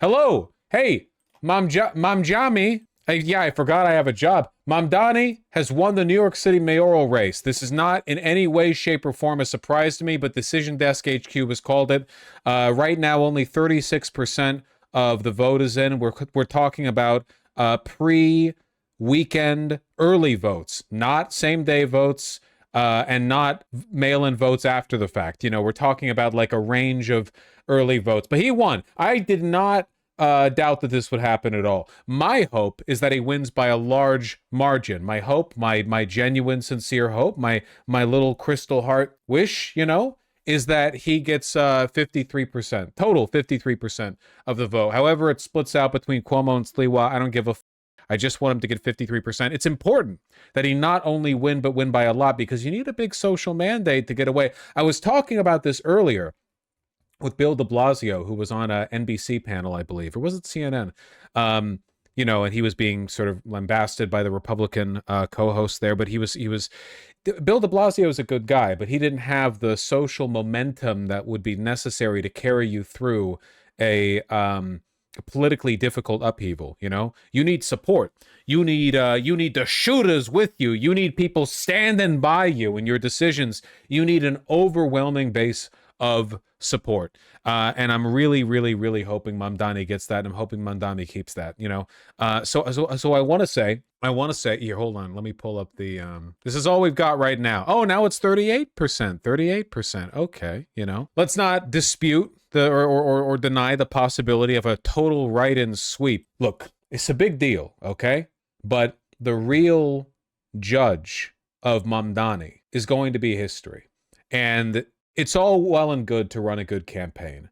Hello. Hey, Mamjami. Yeah, I forgot I have a job. Mamdani has won the New York City mayoral race. This is not in any way, shape, or form a surprise to me, but Decision Desk HQ has called it. Right now, only 36% of the vote is in. We're talking about pre-weekend early votes, not same-day votes, and not mail-in votes after the fact. You know, we're talking about like a range of early votes. But he won. I did not doubt that this would happen at all. My hope is that he wins by a large margin. My hope, my genuine, sincere hope, my little crystal heart wish, you know, is that he gets 53%, total 53% of the vote. However, it splits out between Cuomo and Sliwa. I don't give a I just want him to get 53%. It's important that he not only win, but win by a lot, because you need a big social mandate to get away. I was talking about this earlier with Bill de Blasio, who was on a NBC panel, I believe, or was it CNN? You know, and he was being sort of lambasted by the Republican co-host there, but Bill de Blasio is a good guy, but he didn't have the social momentum that would be necessary to carry you through a politically difficult upheaval. You know, you need support. You need the shooters with you. You need people standing by you in your decisions. You need an overwhelming base of support. And I'm really, really, really hoping Mamdani gets that. And I'm hoping Mamdani keeps that, you know. So I want to say, here, hold on. Let me pull up the, this is all we've got right now. Oh, now it's 38%. Okay. You know, let's not dispute or deny the possibility of a total write-in sweep. Look, it's a big deal. Okay. But the real judge of Mamdani is going to be history. And it's all well and good to run a good campaign.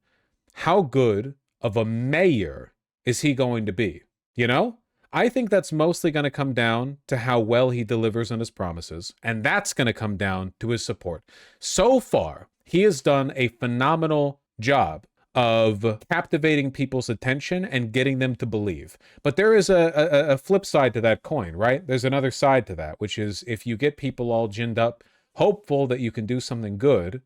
How good of a mayor is he going to be? You know, I think that's mostly going to come down to how well he delivers on his promises, and that's going to come down to his support. So far, he has done a phenomenal job of captivating people's attention and getting them to believe. But there is a flip side to that coin, right? There's another side to that, which is if you get people all ginned up, hopeful that you can do something good,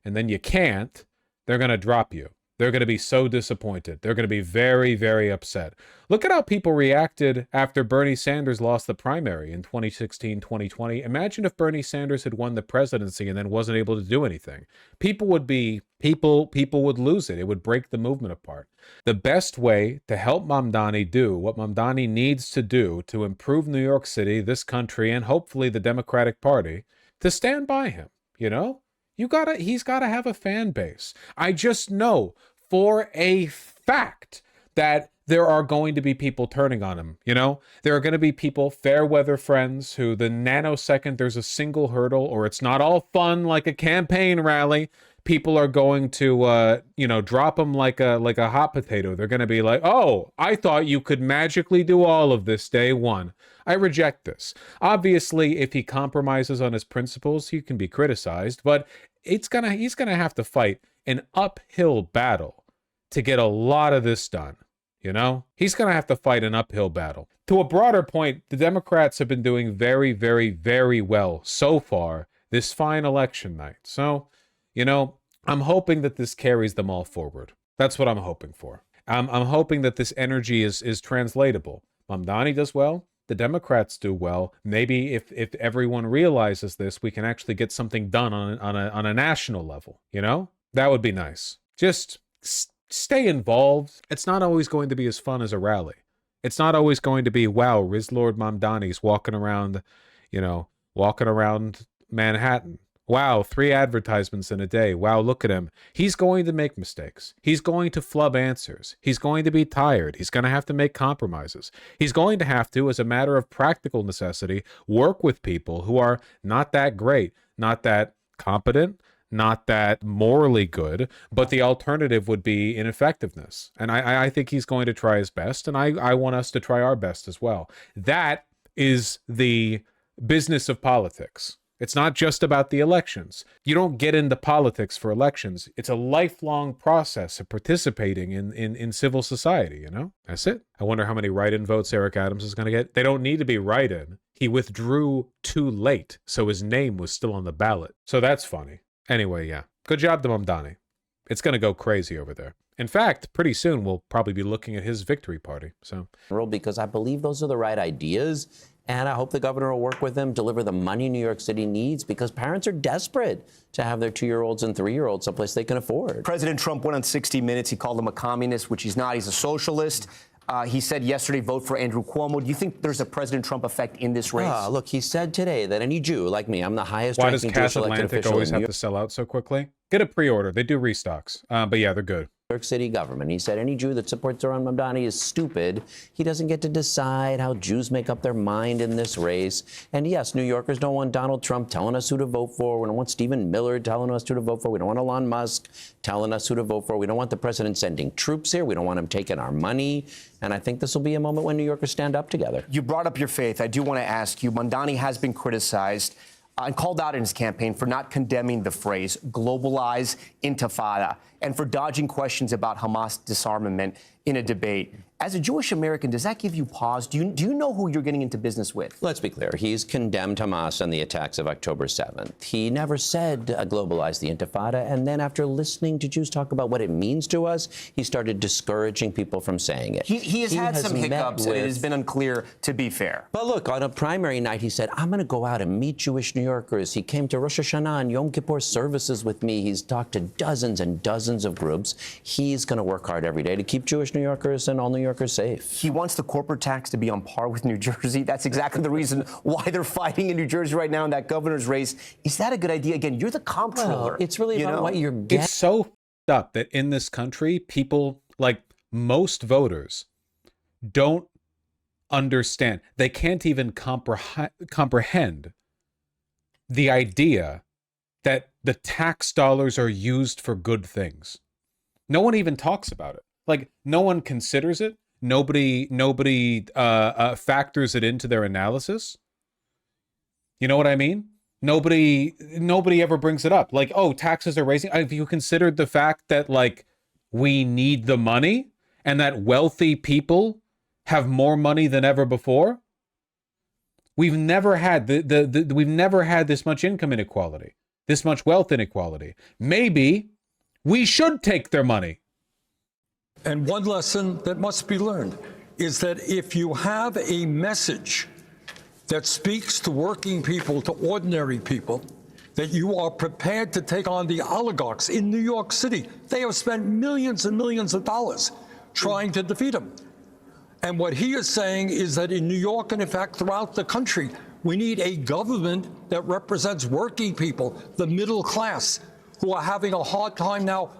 and then you can't, they're going to drop you. They're going to be so disappointed. They're going to be very, very upset. Look at how people reacted after Bernie Sanders lost the primary in 2016, 2020. Imagine if Bernie Sanders had won the presidency and then wasn't able to do anything. People would lose it. It would break the movement apart. The best way to help Mamdani do what Mamdani needs to do to improve New York City, this country, and hopefully the Democratic Party, to stand by him, you know? He's gotta have a fan base. I just know for a fact that there are going to be people turning on him, you know? There are going to be people, fair weather friends, who the nanosecond there's a single hurdle or it's not all fun like a campaign rally, people are going to, drop him like a hot potato. They're going to be like, oh, I thought you could magically do all of this day one. I reject this. Obviously, if he compromises on his principles, he can be criticized, but he's gonna have to fight an uphill battle to get a lot of this done. You know, he's gonna have to fight an uphill battle. To a broader point, the Democrats have been doing very, very, very well so far this fine election night. So, you know, I'm hoping that this carries them all forward. That's what I'm hoping for. I'm hoping that this energy is translatable. Mamdani does well. The Democrats do well. Maybe if everyone realizes this, we can actually get something done on a national level. You know, that would be nice. Just stay involved. It's not always going to be as fun as a rally. It's not always going to be, wow, Rizlord Mamdani's walking around Manhattan. Wow, 3 advertisements in a day. Wow, look at him. He's going to make mistakes. He's going to flub answers. He's going to be tired. He's going to have to make compromises. He's going to have to, as a matter of practical necessity, work with people who are not that great, not that competent, not that morally good, but the alternative would be ineffectiveness. And I think he's going to try his best, and I want us to try our best as well. That is the business of politics. It's not just about the elections. You don't get into politics for elections. It's a lifelong process of participating in civil society, you know? That's it. I wonder how many write-in votes Eric Adams is going to get. They don't need to be write-in. He withdrew too late, so his name was still on the ballot. So that's funny. Anyway, yeah. Good job to Mamdani. it's going to go crazy over there. In fact, pretty soon we'll probably be looking at his victory party. So, because I believe those are the right ideas. And I hope the governor will work with them, deliver the money New York City needs, because parents are desperate to have their 2-year-olds and 3-year-olds someplace they can afford. President Trump went on 60 Minutes. He called him a communist, which he's not. He's a socialist. He said yesterday, vote for Andrew Cuomo. Do you think there's a President Trump effect in this race? Look, he said today that any Jew like me, I'm the highest why does ranking Cash Jewish elected Atlantic official always in New have to sell out so quickly? Get a pre-order. They do restocks. But yeah, they're good. York City government. He said any Jew that supports Zohran Mamdani is stupid. He doesn't get to decide how Jews make up their mind in this race. And yes, New Yorkers don't want Donald Trump telling us who to vote for. We don't want Stephen Miller telling us who to vote for. We don't want Elon Musk telling us who to vote for. We don't want the president sending troops here. We don't want him taking our money. And I think this will be a moment when New Yorkers stand up together. You brought up your faith. I do want to ask you, Mamdani has been criticized and called out in his campaign for not condemning the phrase globalize intifada and for dodging questions about Hamas disarmament in a debate. As a Jewish American, does that give you pause? Do you know who you're getting into business with? Let's be clear. He's condemned Hamas and the attacks of October 7th. He never said globalize the intifada. And then after listening to Jews talk about what it means to us, he started discouraging people from saying it. He has had some hiccups, and it has been unclear, to be fair. But look, on a primary night, he said, I'm going to go out and meet Jewish New Yorkers. He came to Rosh Hashanah and Yom Kippur services with me. He's talked to dozens and dozens of groups. He's going to work hard every day to keep Jewish New Yorkers and all New Yorkers safe. He wants the corporate tax to be on par with New Jersey. That's exactly the reason why they're fighting in New Jersey right now in that governor's race. Is that a good idea? Again, you're the comptroller. Well, it's really about what you're getting. It's so f***ed up that in this country, people, like most voters, don't understand. They can't even comprehend the idea that the tax dollars are used for good things. No one even talks about it. Like, no one considers it. Nobody factors it into their analysis. You know what I mean? Nobody ever brings it up. Like, oh, taxes are raising. Have you considered the fact that, like, we need the money and that wealthy people have more money than ever before? We've never had we've never had this much income inequality, this much wealth inequality. Maybe we should take their money. And one lesson that must be learned is that if you have a message that speaks to working people, to ordinary people, that you are prepared to take on the oligarchs in New York City. They have spent millions and millions of dollars trying to defeat them. And what he is saying is that in New York, and in fact throughout the country, we need a government that represents working people, the middle class, who are having a hard time now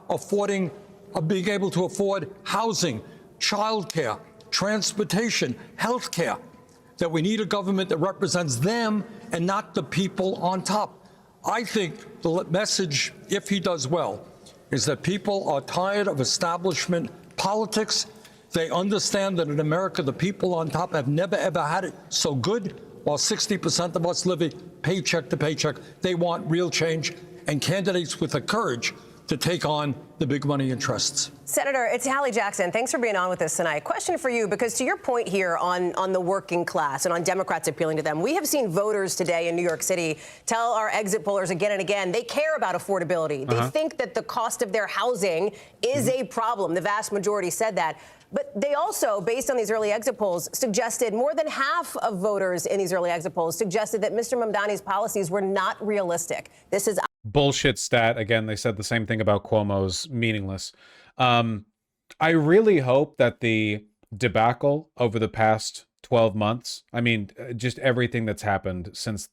being able to afford housing, childcare, transportation, health care. That we need a government that represents them and not the people on top. I think the message, if he does well, is that people are tired of establishment politics. They understand that in America, the people on top have never, ever had it so good, while 60% of us living paycheck to paycheck. They want real change and candidates with the courage to take on the big money interests. Senator, it's Hallie Jackson. Thanks for being on with us tonight. Question for you, because to your point here on the working class and on Democrats appealing to them, we have seen voters today in New York City tell our exit pollers again and again they care about affordability. They think that the cost of their housing is a problem. The vast majority said that. But they also, based on these early exit polls, suggested more than half of voters in these early exit polls suggested that Mr. Mamdani's policies were not realistic. This is bullshit stat. Again, they said the same thing about Cuomo's meaningless. I really hope that the debacle over the past 12 months, I mean, just everything that's happened since,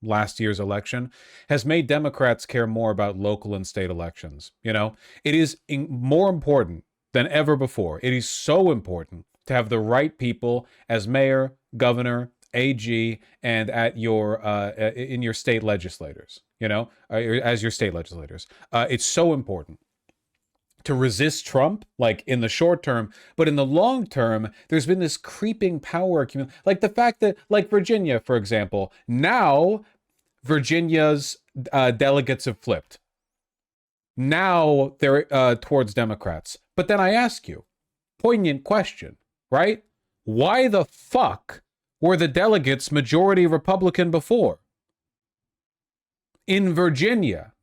last year's election has made Democrats care more about local and state elections. It is more important than ever before. It is so important to have the right people as mayor, governor, AG, and at your in your state legislators, as your state legislators. It's so important to resist Trump, like in the short term, but in the long term, there's been this creeping power accumulation. Like the fact that, like Virginia, for example, now Virginia's delegates have flipped. Now they're towards Democrats. But then I ask you, poignant question, right? Why the fuck were the delegates majority Republican before? In Virginia.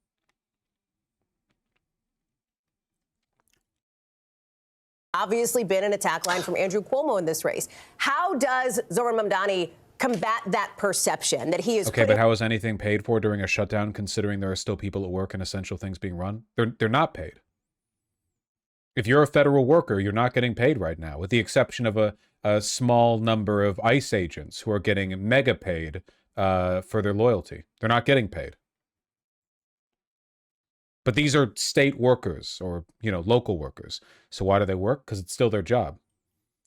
obviously been an attack line from Andrew Cuomo in this race. How does Zoran Mamdani combat that perception that he is okay, but how is anything paid for during a shutdown, considering there are still people at work and essential things being run? They're not paid. If you're a federal worker, you're not getting paid right now, with the exception of a small number of ICE agents who are getting mega paid for their loyalty. They're not getting paid. But these are state workers or, local workers. So why do they work? Because it's still their job.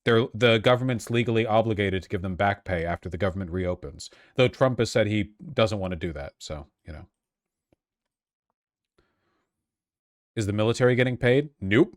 The government's legally obligated to give them back pay after the government reopens. Though Trump has said he doesn't want to do that. So, Is the military getting paid? Nope.